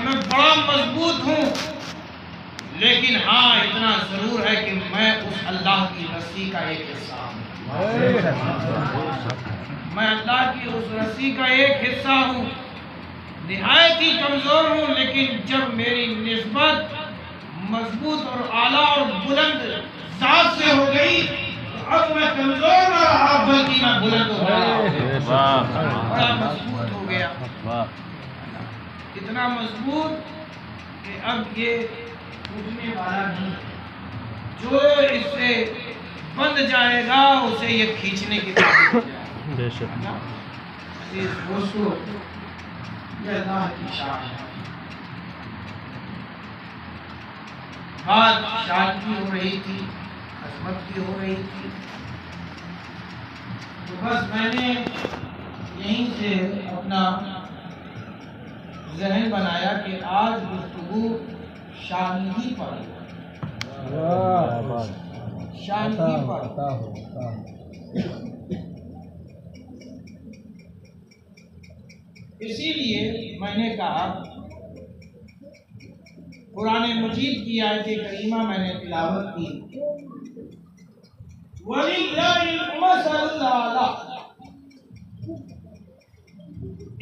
मैं बड़ा मजबूत हूँ, लेकिन हाँ इतना जरूर है कि मैं उस अल्लाह की रस्सी का एक हिस्सा हूँ। मैं अल्लाह की उस रस्सी का एक हिस्सा हूँ। निहायत ही कमजोर हूँ, लेकिन जब मेरी निस्बत मजबूत और आला और बुलंद जात से हो गई, तो अब मैं कमजोर न रहा बल्कि मैं बुलंद हो गया, बड़ा मजबूत हो गया। इतना मजबूत कि अब ये टूटने वाला नहीं, जो इससे बंध जाएगा उसे ये खींचने की कोशिश करेगा। दोस्तों, ये अल्लाह की शान है। बात शान की हो रही थी, अजमत की हो रही थी, तो बस मैंने यहीं से अपना जहन बनाया कि आज गुफ्तगू शान ही पर, शान ही पर। इसीलिए मैंने कहा कुरान मजीद की आयत करीमा मैंने तिलावत की,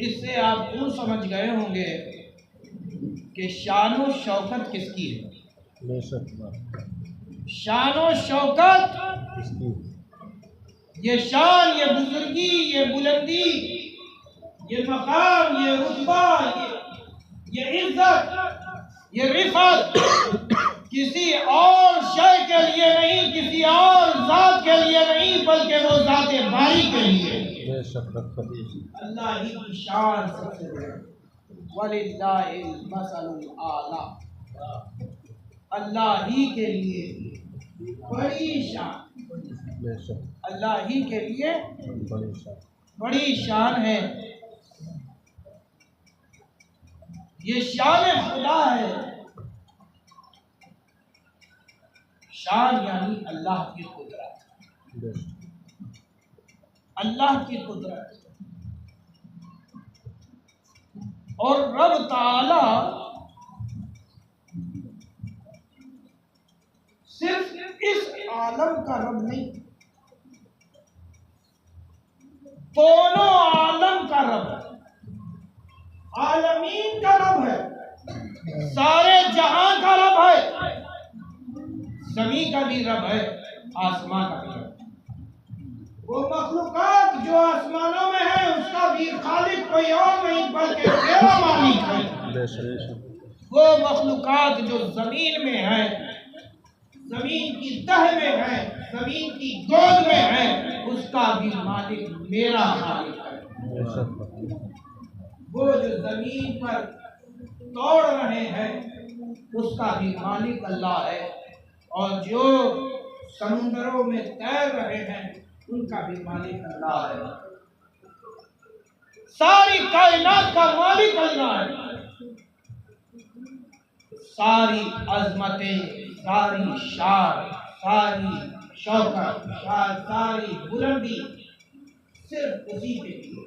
इससे आप यूँ समझ गए होंगे कि शान व शौकत किसकी है। शान व शौकत ये शान, ये बुजुर्गी, ये बुलंदी, ये मकाम, ये रुतबा, ये इज्जत, ये रिफत किसी और शय के लिए नहीं, किसी और जात के लिए नहीं, बल्कि वो जाते बारी के लिए। अल्लाह ही की शान सबसे वलिल्लाहिल मसलुल आला, अल्लाह ही के लिए बड़ी शान, अल्लाह ही के लिए बड़ी शान है। ये शान खुदा है। शान यानी अल्लाह की कुदरत, अल्लाह की कुदरत। और रब ताला सिर्फ इस आलम का रब नहीं, दोनों आलम का रब है, आलमीन का रब है, सारे जहां का रब है, ज़मीन का भी रब है, आसमान का भी रब है। वो मखलूकात जो आसमानों में है उसका भी खालिक कोई और नहीं बल्कि मेरा मालिक है। वो मखलूकात जो जमीन में है, जमीन की तह में है, जमीन की गोद में है, उसका भी मालिक मेरा मालिक है। वो जो जमीन पर तोड़ रहे हैं उसका भी मालिक अल्लाह है, और जो समुद्रों में तैर रहे हैं उनका भी मालिक अल्लाह है। सारी कायनात का मालिक अल्लाह है। सारी अजमतें, सारी शान, सारी शौकत, सारी बुलंदी सिर्फ उसी के लिए,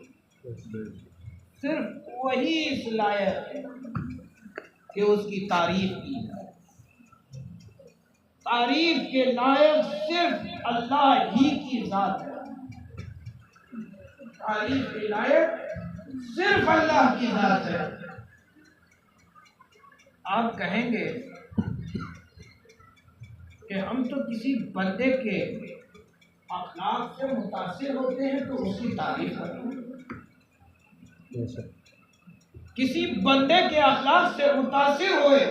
सिर्फ वही इस लायक है कि उसकी तारीफ की जाए। तारीफ के लायक सिर्फ अल्लाह ही की जात है। तारीफ के लायक सिर्फ अल्लाह की जात है। आप कहेंगे कि हम तो किसी बंदे के अखलाक से मुतासिर होते हैं तो उसकी तारीफ करते हैं। किसी बंदे के अखलाक से मुतासिर हुए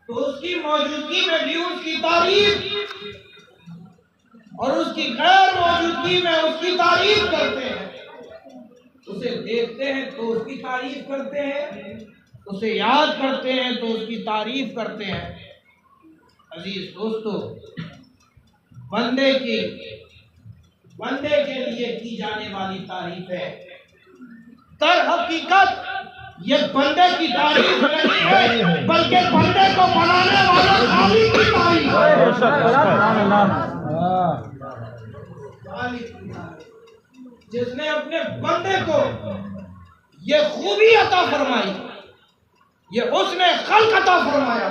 तो उसकी मौजूदगी में भी उसकी तारीफ, और उसकी गैर मौजूदगी में उसकी तारीफ करते हैं। उसे देखते हैं तो उसकी तारीफ करते हैं, उसे याद करते हैं तो उसकी तारीफ करते हैं। अजीज दोस्तों, बंदे के लिए की जाने वाली तारीफ है। दर हकीकत ये बंदे की तारीफ नहीं है, बल्कि बंदे को बनाने वाला खालिक की तारीफ है। जिसने अपने बंदे को ये खूबी अता फरमाई, ये उसने खल्क अता फरमाया,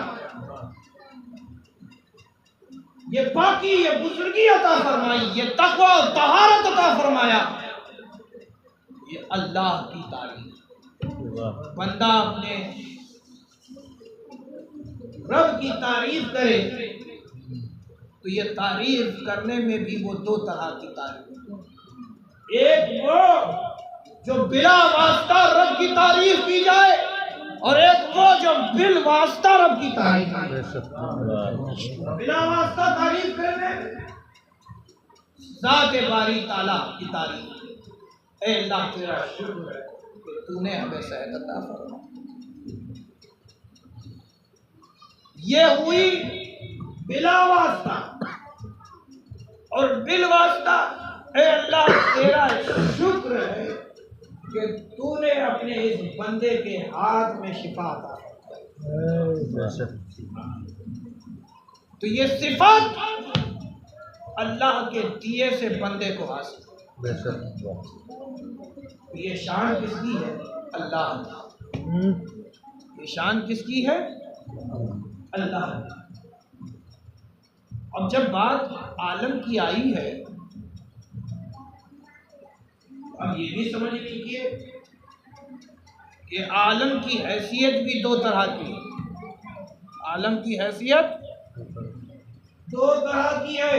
ये पाकी, ये बुजुर्गी अता फरमाई, ये तकवा और तहारत अता फरमाया। ये अल्लाह की तारीफ। बंदा अपने रब की तारीफ करे तो ये तारीफ करने में भी वो दो तरह की तारीफ, एक वो जो बिला वास्ता रब की तारीफ की जाए और एक वो जो बिल वास्ता रब की तारीफ। बिला वास्ता तारीफ करने ज़ात बारी ताला की तारीफ। ऐ अल्लाह तेरा शुक्र है कि तूने हमें सेहत अता फरमाई। ये हुई बिला वास्ता और बिल वास्ता। ऐ अल्लाह तेरा शुक्र है कि तूने अपने इस बंदे के हाथ में शिफा अता फरमाई। तो ये सिफत अल्लाह के दिए से बंदे को हासिल। ये शान किसकी है? अल्लाह। ये शान किसकी है? अल्लाह। अब जब बात आलम की आई है, अब ये भी समझ लीजिए कि आलम की हैसियत भी दो तरह की है। आलम की हैसियत दो तरह की है।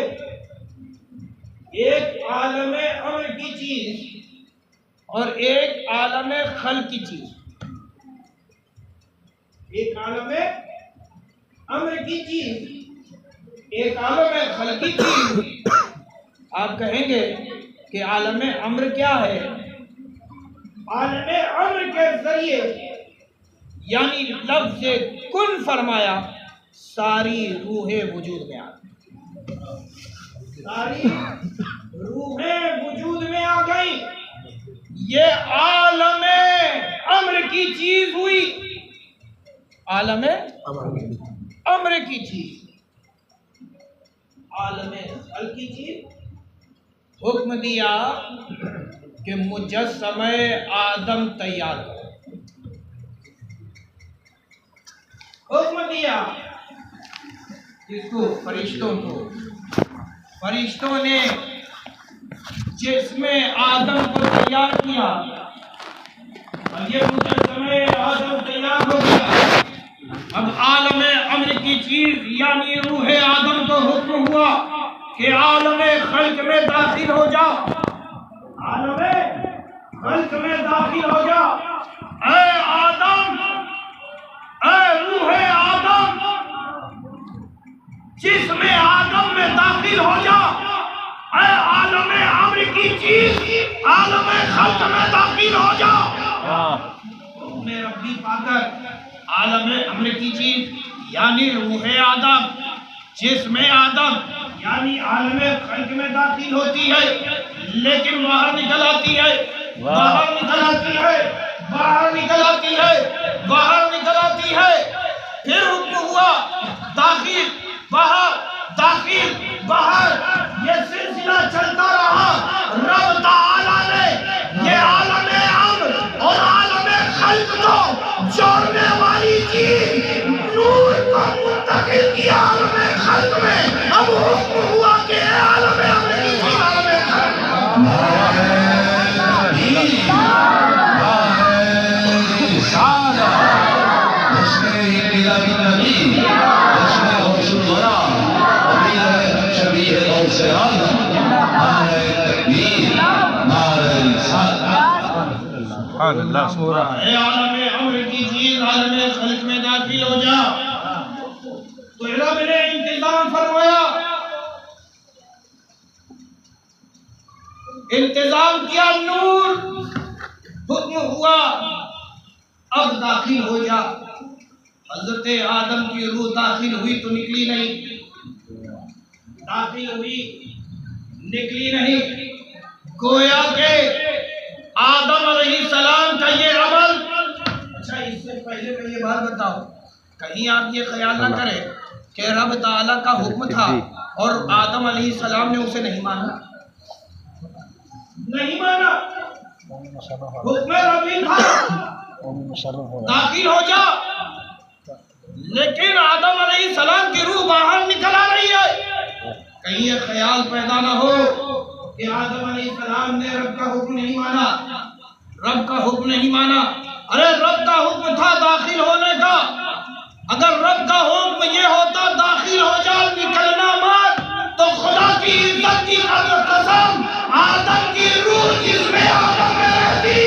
एक आलम अम्र की चीज और एक आलम खल की चीज। एक आलम अम्र की चीज, एक आलम खल की चीज। आप कहेंगे कि आलम अम्र क्या है? आलम अम्र के जरिए यानी लफ्ज़ कुन फरमाया, सारी रूहें वजूद में आ गई। सारी रूहें वजूद में आ गई। ये आलम अम्र की चीज हुई। आलम अम्र की चीज। आलम खल की चीज हुक्म दिया कि मुजस्समे आदम तैयार करो। हुक्म दिया किसको? फरिश्तों को। फरिश्तों ने जिसमें आदम को तैयार किया और ये मुजस्समे आदम तैयार हो गया। अब आलम अम्र की चीज यानी रूह आदम को हुक्म हुआ कि आलम खल्क में दाखिल हो जाओ। आलम खल्क में दाखिल हो जाओ। ऐ आदम, ऐ रूह आदम, जिसमें आदम में दाखिल हो जाओ। ऐ आलम अम्र की चीज, आलम खल्क में दाखिल हो जाओ। मैं रब्बी पाकर आलम अम्र की चीज यानी रूह आदम, जिसमें आदम यानी आलम खल्क में दाखिल होती है, लेकिन बाहर निकल आती है, बाहर निकल आती है, बाहर निकल आती है, बाहर निकल आती है। फिर हुक्म हुआ दाखिल बाहर, दाखिल बाहर। ये सिलसिला चलता रहा। रब ताला ने ये आलम अम्र और आलम खल्क को जोड़ने वाली चीज नूर को मुंतकिल किया आलम खल्क में। अब हुक्म हुआ कि आलम अम्र की चीज आलम खल्क आलम अम्र की चीज आलम खल्क में दाखिल हो जा। तो रब ने इंतजाम फरमाया, इंतजाम किया। नूर हुक्म हुआ अब दाखिल हो जा। हजरत आदम की रूह दाखिल हुई तो निकली नहीं, दाखिल हुई निकली नहीं। गोया के आदम अलैहिस्सलाम का ये अमल। अच्छा, इससे पहले मैं ये बात बताओ, कहीं आप ये ख्याल ना करें कि रब ताला का हुक्म था और आदम अलैहिस्सलाम ने उसे नहीं माना। नहीं माना। हुक्म रबी था दाखिल हो जा, लेकिन आदम अलैहिस्सलाम की रूह बाहर निकल आ रही है। कहीं ये ख्याल पैदा ना हो कि आदम अलैहिस्सलाम ने रब का हुक्म नहीं माना, रब का हुक्म नहीं माना। अरे रब का हुक्म था दाखिल होने का। अगर रब का हुक्म ये होता दाखिल हो जा, निकलना मत, तो खुदा की इज्जत की कसम आदम की रूह जिसमें आदम में रहती।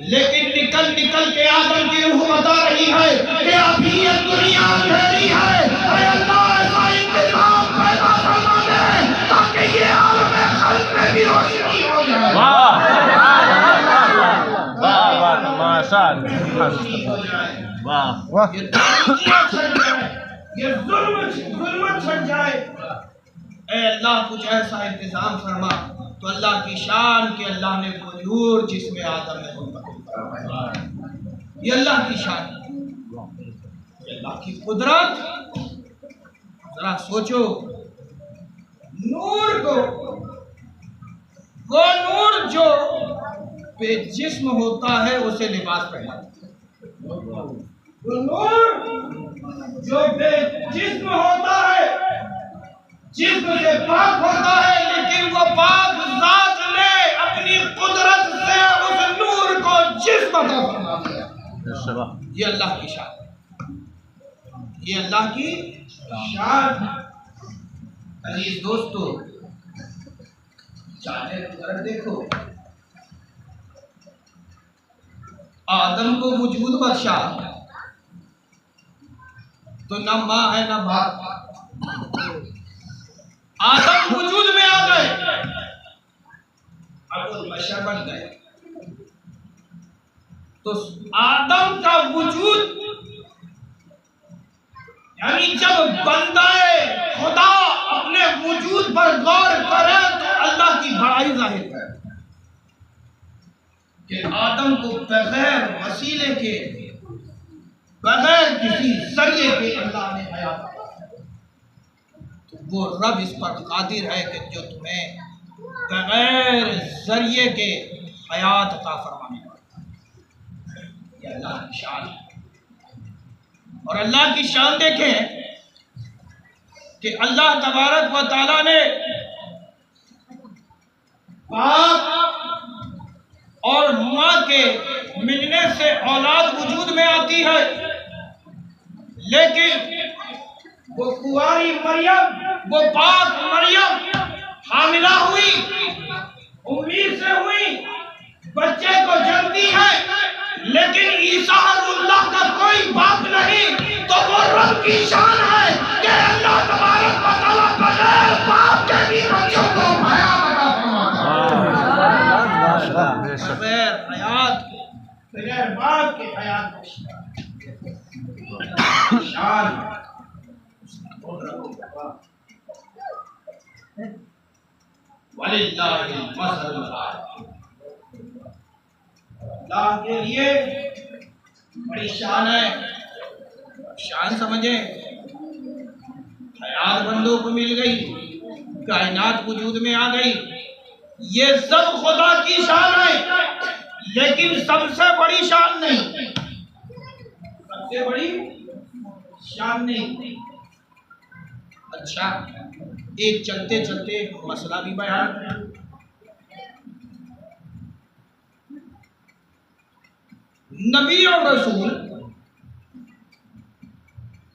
लेकिन निकल निकल के आदम की रूह बता रही है कि अभी ये दुनिया अंधेरी है। अरे अल्लाह ऐसा इंतजाम पैदा करना दे ताकि ये आलम खल्क में भी रोशनी हो जाए। वाह वाह वाह माशाअल्लाह वाह। ये जुल्म छट जाए। ऐ अल्लाह कुछ ऐसा इंतजाम फरमा तो अल्लाह की शान के अल्लाह ने वो नूर जिसमें आदम ने ये अल्लाह की शान, ये अल्लाह की कुदरत। जरा सोचो, नूर को, वो नूर जो बेजिस्म होता है उसे लिबास पहनाता है। वो नूर जो बेजिस्म होता है, जिस्म से पाक होता है, लेकिन वो पाक ज़ात ने अपनी कुदरत से उस नूर को जिस्म अता फरमा दिया। ये अल्लाह की शान, ये अल्लाह की शान। अजीज दोस्तों, चाहे तो देखो, आदम को वजूद बख्शा तो न माँ है न बाप। आदम वजूद में आ गए, अब वो बशर बन गए। तो आदम का वजूद, यानी जब बंदाए खुदा अपने वजूद पर गौर करे तो अल्लाह की बड़ाई जाहिर है कि आदम को बगैर वसीले के, बगैर किसी जरिए के अल्लाह ने हयात दी। तो वो रब इस पर कादिर है कि जो तुम्हें बगैर जरिए के हयात अता फरमाने वाला है। ये अल्लाह की शान है। और अल्लाह की शान देखें कि अल्लाह तबारक व तआला ने बाप और माँ के मिलने से औलाद वजूद में आती है, लेकिन वो कुंवारी मरियम, वो पाक मरियम हामिला हुई, उम्मीद से हुई, बच्चे को जन्मती है, लेकिन ईसा अल्लाह का कोई बाप नहीं। तो वो रब की शान है कि अल्लाह तबारक व तआला बगैर बाप के भी बच्चों को हयात अता फरमाता है। बगैर हयात, बगैर बाप के हयात शान। अल्लाह के लिए बड़ी शान है। शान समझे, हयात बंदों को मिल गई, कायनात वजूद में आ गई, ये सब खुदा की शान है। लेकिन सबसे बड़ी शान नहीं, सबसे बड़ी शान नहीं। अच्छा, एक चलते चलते मसला भी बयान। नबी और रसूल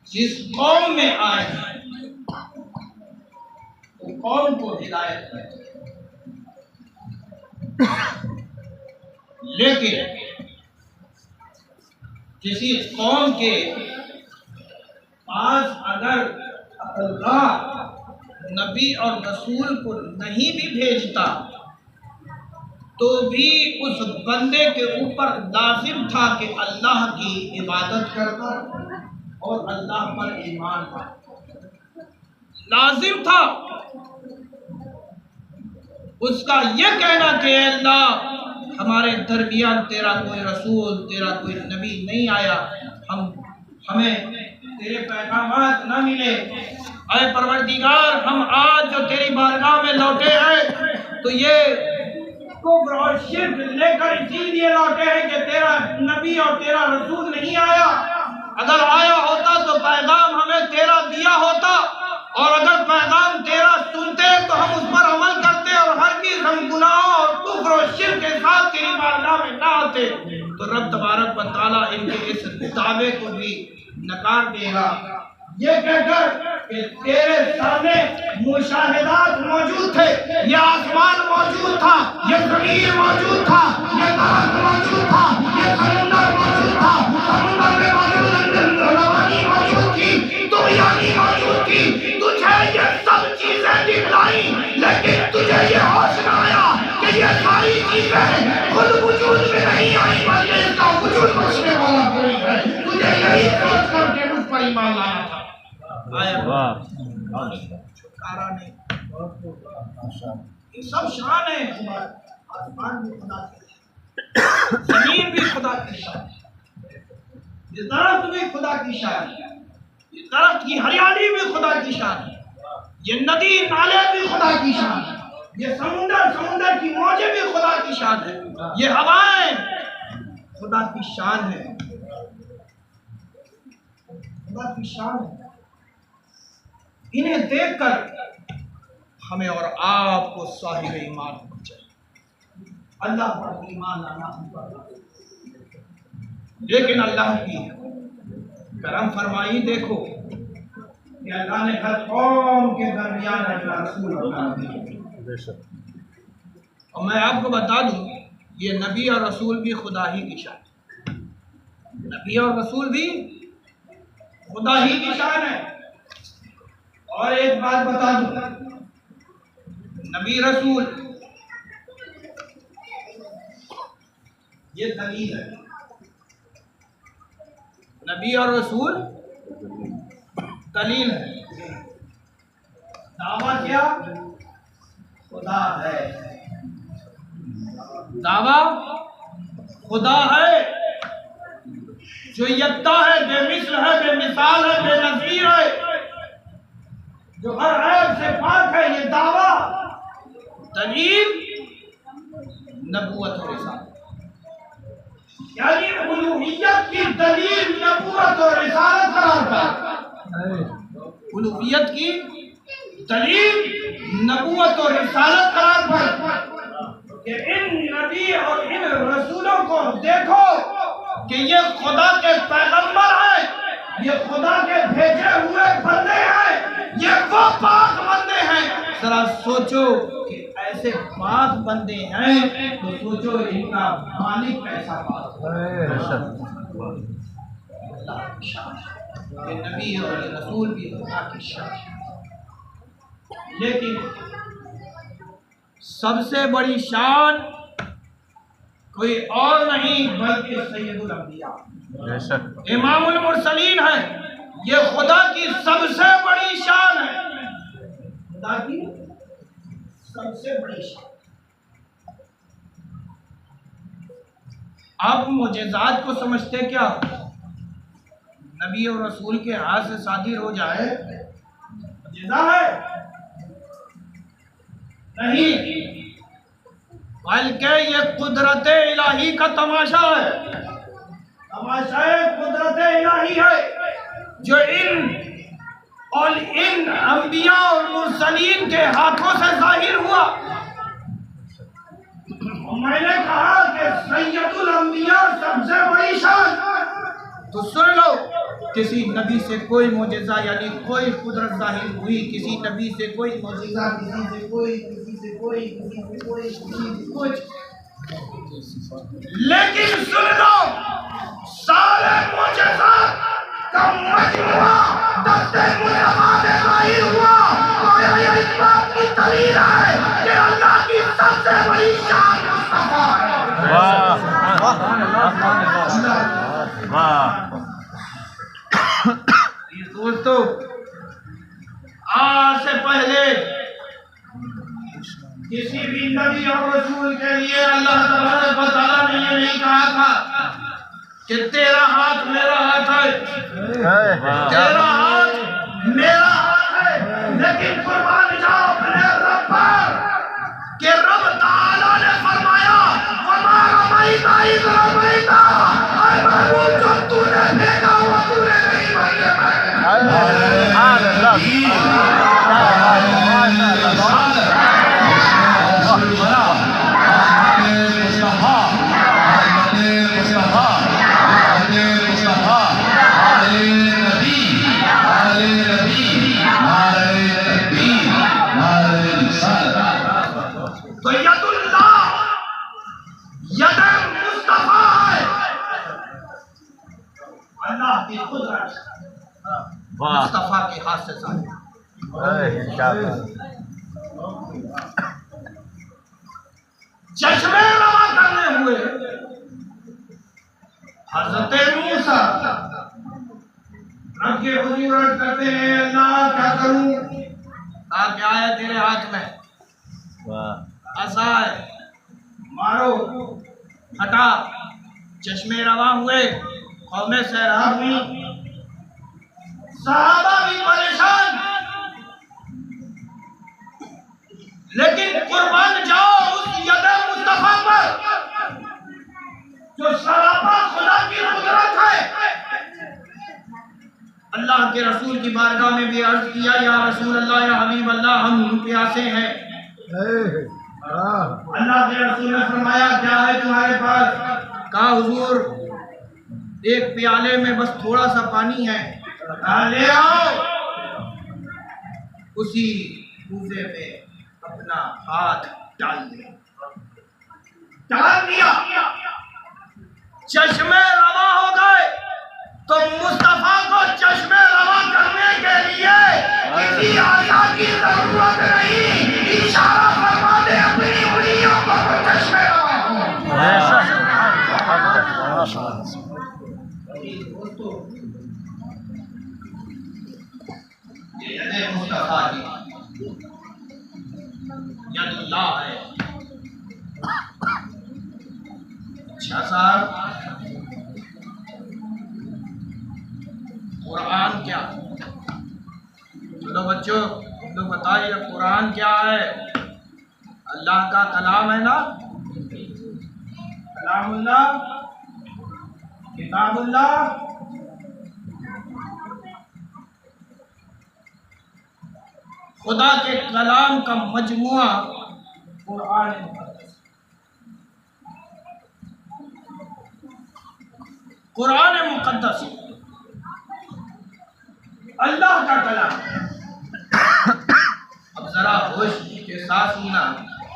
जिस कौम में आए हैं तो कौम को हिदायत है, लेकिन किसी कौम के पास अगर अल्लाह नबी और रसूल को नहीं भी भेजता तो भी उस बंदे के ऊपर लाजिम था कि अल्लाह की इबादत करना और अल्लाह पर ईमान लाना लाजिम था। उसका यह कहना कि अल्लाह हमारे दरमियान तेरा कोई रसूल, तेरा कोई नबी नहीं आया, हमें तेरे पैगामात न मिले, अय परवरदिगार हम आज जो तेरी बारगाह में लौटे हैं तो ये कुफ्र और शिर्क लेकर इसीलिए लौटे हैं कि तेरा नबी और तेरा रसूल नहीं आया। अगर आया होता तो पैगाम हमें तेरा दिया होता, और अगर पैगाम तेरा सुनते तो हम उस पर अमल करते और हरगिज़ हम गुनाहों और कुफ्र और शिर्क के साथ तेरी बारगाह में ना आते। तो रब तबारक व तआला इनके इस दावे को भी नकार देगा, ये कहकर कि तेरे सामने मुशाहिदात मौजूद थे, ये आसमान मौजूद था, ये ज़मीन मौजूद था, ये दरिया मौजूद था, ये समुंदर मौजूद था, समुंदर में मौजूद रवानी मौजूद थी, दुनियानी मौजूद थी। तुझे ये सब चीजें दिखलाई, लेकिन तुझे ये होश न आया कि ये सारी चीजें खुद वजूद में नहीं आई, बल्कि इसका वजूद बख्शने वाला कोई है। तुझे यही सोच करके मुझ पर ईमान लाना था। छुटकारा नहीं, ये सब शान है। आसमान भी खुदा की, जमीन भी खुदा की शान, ये दरख्त भी खुदा की शान, ये दरख्त की हरियाली भी खुदा की शान, ये नदी नाले भी खुदा की शान, ये समुंदर की मौजें भी खुदा की शान है, ये हवाएं खुदा की शान है, खुदा की शान है। इन्हें देखकर हमें और आपको साहिब ईमान होना चाहिए। अल्लाह पर ईमान लाना हम पर, लेकिन अल्लाह की करम फरमाई देखो कि अल्लाह ने हर कौम के दरमियान अपना रसूल बना दिया। और मैं आपको बता दूं, ये नबी और रसूल भी खुदा ही की शान, नबी और रसूल भी खुदा ही की शान है। और एक बात बता दूं, नबी रसूल ये दलील है, नबी और रसूल दलील है। दावा क्या? खुदा है, दावा खुदा है जो यत्ता है, बेमिसल है, बेमिसाल है, बेनज़ीर है, जो हर ऐब से पाक है। ये दावा दलील नबूवत और रिसालत, यानी उलूहियत की दलील नबूवत और रिसालत करार पर, उलूहियत की दलील नबूवत और रिसालत करार पर कि इन नबी और इन रसूलों को देखो कि ये खुदा के पैगंबर हैं, ये खुदा के भेजे हुए बंदे हैं, ये वो पाक बंदे हैं। जरा सोचो कि ऐसे पाक बंदे हैं तो सोचो इनका मालिक कैसा पाक है। अल्लाह की शान, ये नबी और ये रसूल भी अल्लाह की शान। लेकिन सबसे बड़ी शान कोई और नहीं बल्कि सैयदुल अंबिया, इमामुल मुरसलीन है। ये खुदा की सबसे बड़ी शान है, खुदा की सबसे बड़ी शान। आप मुजज़ात को समझते क्या? नबी और रसूल के हाथ से शादी हो जाए मुजज़ा है? नहीं, बल्कि ये कुदरत इलाही का तमाशा है, तमाशाए कुदरत इलाही है जो इन अंबिया और मुरसलीन के हाथों से जाहिर हुआ। मैंने कहा कि सैयदुल अंबिया सबसे बड़ी शान। तो सुन लो, किसी नबी से कोई मुजज़ा यानी कोई कुदरत जाहिर हुई, किसी नबी से कोई मुजज़ा, किसी से कोई, किसी से कोई, किसी से कोई, किसी से कुछ। लेकिन सुन लो, सारे मुजज़्ज़ात का मजमुआ दस्ते मुस्तफा में जाहिर हुआ। और ये इस बात की दलील है कि अल्लाह की सबसे बड़ी शान मुस्तफा है। वाह। दोस्तों, आज से पहले किसी भी नबी और रसूल के लिए अल्लाह तबारक व तआला ने ये नहीं कहा था कि तेरा हाथ मेरा हाथ है, तेरा हाथ मेरा हाथ है। लेकिन कुर्बान जाओ अपने रब पर कि रब तआला ने फरमाया भाई जरा बैठा, अरे महबूब जो तूने देखा वो तूने नहीं तो यदुल्लाह यदे मुस्तफा है, अल्लाह की कुदरत मुस्तफा के हाथ से साथ चश्मे रवा करने हुए हजरत मूसा रब के हुजूर अर्ज करते हैं, अल्लाह क्या करूं? क्या है तेरे हाथ में? ऐसा है, मारो, हटा। चश्मे रवा हुए, कौमें सैराब हुई, सहाबा भी परेशान, लेकिन कुर्बान जाओ उस यदे मुस्तफा पर जो सरापा खुदा की कुदरत है। अल्लाह के रसूल की बारगाह में भी अर्ज किया, या रसूल अल्लाह, या हबीब अल्लाह, हम प्यासे हैं। अल्लाह के रसूल ने फरमाया, क्या है तुम्हारे पास? कहा हुजूर, एक प्याले में बस थोड़ा सा पानी है। ले आओ। उसी कूजे में अपना हाथ डाल दिया, चश्मे रवा हो गए। तो मुस्तफा को चश्मे रवा करने के लिए किसी आया की जरूरत नहीं, इशारा फरमा दे अपनी उंगलियों पर तो चश्मे रवा हो। ये मुस्तफा की यदुल्लाह है। अच्छा साहब, कुरान क्या? चलो बच्चों, तुम लोग बताइए कुरान क्या है? अल्लाह का कलाम है ना, कलामुल्लाह, किताबुल्लाह। खुदा के कलाम का मजमुआ कुरान मुक़द्दस। कुरान मुक़द्दस अल्लाह का कलाम। अब जरा होश के साथ सुनना,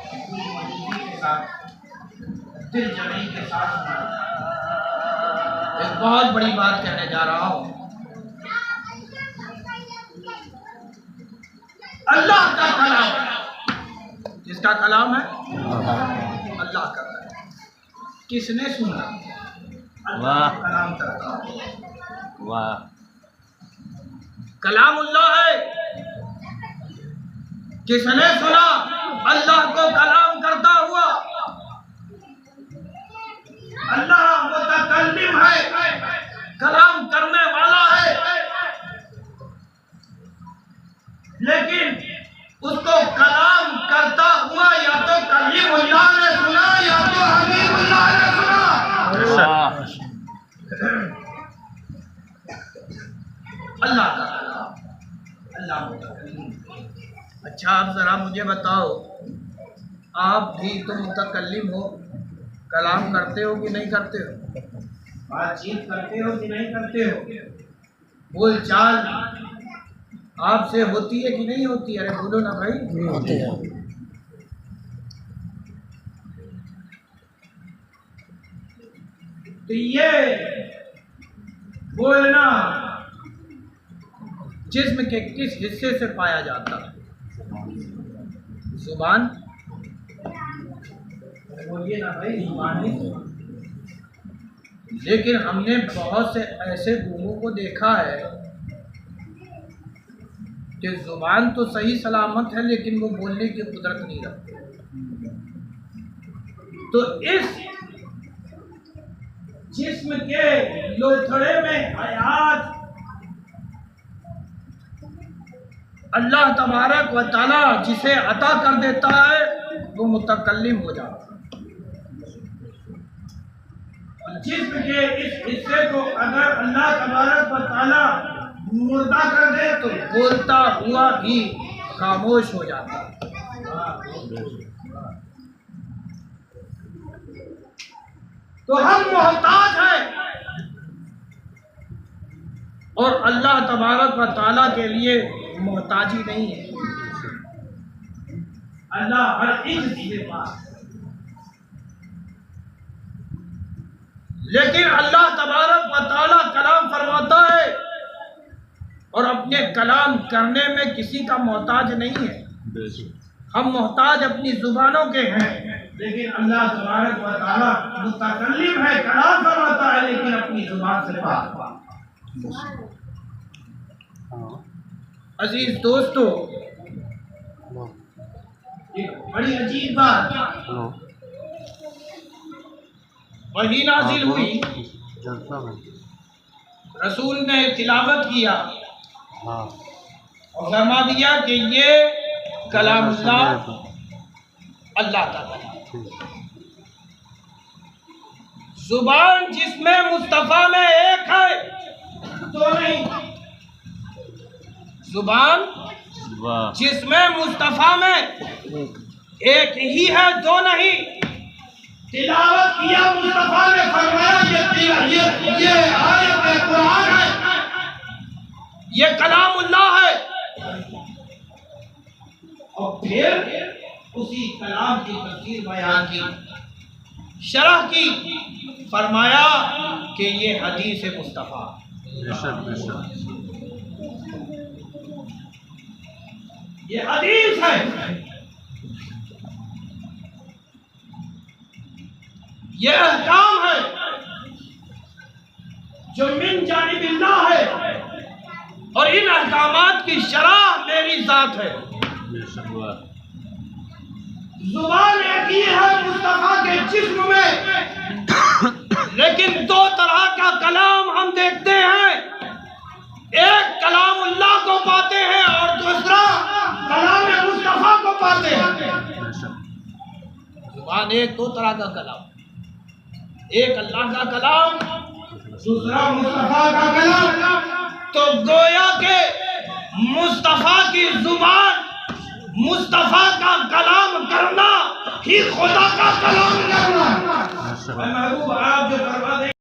के साथ दिल जमी के साथ सुनना। एक बहुत बड़ी बात कहने जा रहा हूं। अल्लाह का कलाम, किसका कलाम है? अल्लाह का कलाम। किसने सुना? अल्लाह कलाम करता है। वाह, कलामुल्लाह है। किसने सुना अल्लाह को कलाम करता हुआ? अल्लाह मुतकल्लिम है, कलाम करने वाला है, लेकिन उसको कलाम करता हुआ या तो कलीमुल्लाह ने सुना या तो हबीबुल्लाह ने सुना। अल्लाह का कलाम, अल्लाह मुतकल्लिम। अच्छा, आप जरा मुझे बताओ, आप भी तो मुतकल्लिम हो, कलाम करते हो कि नहीं करते हो? बातचीत करते हो कि नहीं करते हो? बोल चाल आपसे होती है कि नहीं होती? अरे बोलो ना भाई। होती है। तो ये बोलना जिस्म के किस हिस्से से पाया जाता है? जुबान। बोलिए ना भाई, जुबान ही। लेकिन हमने बहुत से ऐसे लोगों को देखा है कि जुबान तो सही सलामत है, लेकिन वो बोलने की कुदरत नहीं रखते। तो इस जिस्म के लोथड़े में हयात अल्लाह तबारक व तआला जिसे अता कर देता है, वो मुतकल्लिम हो जाता है। जिस्म के इस हिस्से को अगर अल्लाह तबारक व तआला मुर्दा कर दे तो बोलता हुआ भी खामोश हो जाता है। तो हम मोहताज हैं और अल्लाह तबारक व तआला के लिए मोहताजी नहीं है। अल्लाह हर एक चीज के पास, लेकिन अल्लाह तबारक व तआला कलाम फरमाता है और अपने कलाम करने में किसी का मोहताज नहीं है। हम मोहताज अपनी जुबानों के हैं, लेकिन अल्लाह तबारक व तआला मुतकल्लिम है, कलाम फरमाता है, लेकिन अपनी जुबान से पाक। अजीज दोस्तों, एक बड़ी अजीब बात वही नाजिल हुई, रसूल ने तिलावत किया और फरमा दिया कि ये कलामुल्लाह अल्लाह का कलाम। जुबान जिसमें मुस्तफा में एक है तो नहीं, जुबान जिसमें मुस्तफा में एक ही है दो नहीं। तिलावत किया, मुस्तफा ने फरमाया ये आयत है, कुरान है, ये कलामुल्लाह है। और फिर उसी कलाम की तफसीर बयान की, शरह की, फरमाया कि ये हदीस मुस्तफा, ये हदीस है, ये अहकाम है जो मिन जानिबिल्लाह है और इन अहकामात की शरह मेरी जात है। जुबान एक ही है मुस्तफा के जिस्म में, लेकिन दो तरह का कलाम हम देखते हैं। एक कलामुल्लाह को पाते हैं और दूसरा कलाम मुस्तफा को पाते हैं। जुबान एक दो तरह का कलाम, एक अल्लाह का कलाम, दूसरा मुस्तफा का कलाम। तो गोया के मुस्तफा की जुबान, मुस्तफा का कलाम करना ही खुदा का कलाम करना। महबूब आप जो फरमा दें